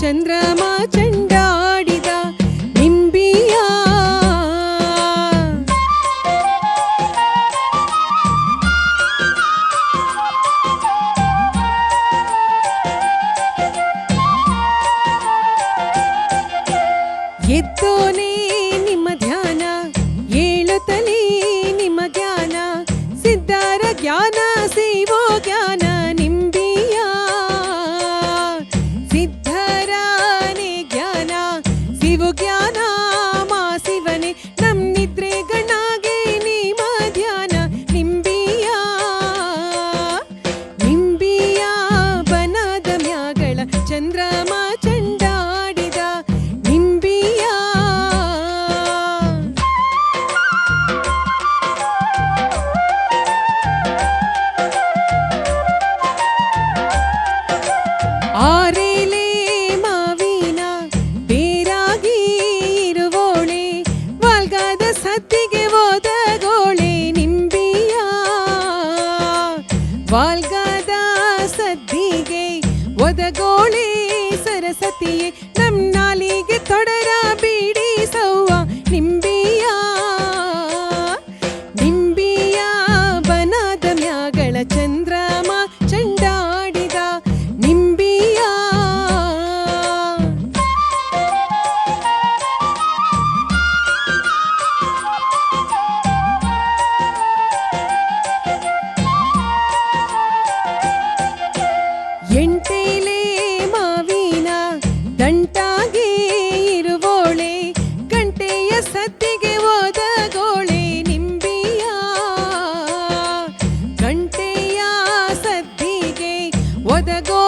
ಚಂದ್ರಮ ಚಂಡಾಡಿದ ನಿಂಬಿಯ ಎದ್ದೋನೇ ನಿಮ್ಮ ಧ್ಯಾನ ಏಳುತ್ತಲೇ ನಿಮ್ಮ ಜ್ಞಾನ ಸಿದ್ಧರ ಜ್ಞಾನ ಸೇವೋ ಜ್ಞಾನ ನಿಂಬಿಯ ಸಿದ್ಧರಾನೇ ಜ್ಞಾನ ಶಿವು ಜ್ಞಾನ ಮಾ ಶಿವನೇ ನಮ್ ನಿದ್ರೆ ಗಣಾಗೆ ನಿಮ್ಮ ಧ್ಯಾನ ನಿಂಬಿಯ ನಿಂಬಿಯ ಬನದ ಮ್ಯಾಗಳ ಚಂದ್ರಮ ಚಂಡಾಡಿದ ನಿಂಬಿಯ ಆರೇಲೆ ಮಾವಿನ ಬೇರಾಗಿ ಇರುವೋಳೆ ವಾಲ್ಗಾದ ಸದ್ದಿಗೆ ಓದಗೋಳೆ ನಿಂಬಿಯ ವಾಲ್ಗಾದ ಸದ್ದಿಗೆ ಒದಗೋಳೆ ಸರಸ್ವತಿಯೇ ನಮ್ ನಾಲಿಗೆ ತೊಡರ ಬೀಡಿಸವ್ವ ನಿಂಬಿಯ ನಿಂಬಿಯ ಬನದ ಮ್ಯಾಗಳ ಚಂದ್ರಮ ಚಂಡಾಡಿದ ನಿಂಬಿಯ ಎಂಟೇಲೆ ಮಾವಿನ ದಂಟಾಗಿ ಇರುವೋಳೆ ಗಂಟೆಯ ಸದ್ದಿಗೆ ಓದಗೋಳೆ ನಿಂಬಿಯ ಗಂಟೆಯ ಸದ್ದಿಗೆ ಒದಗೋ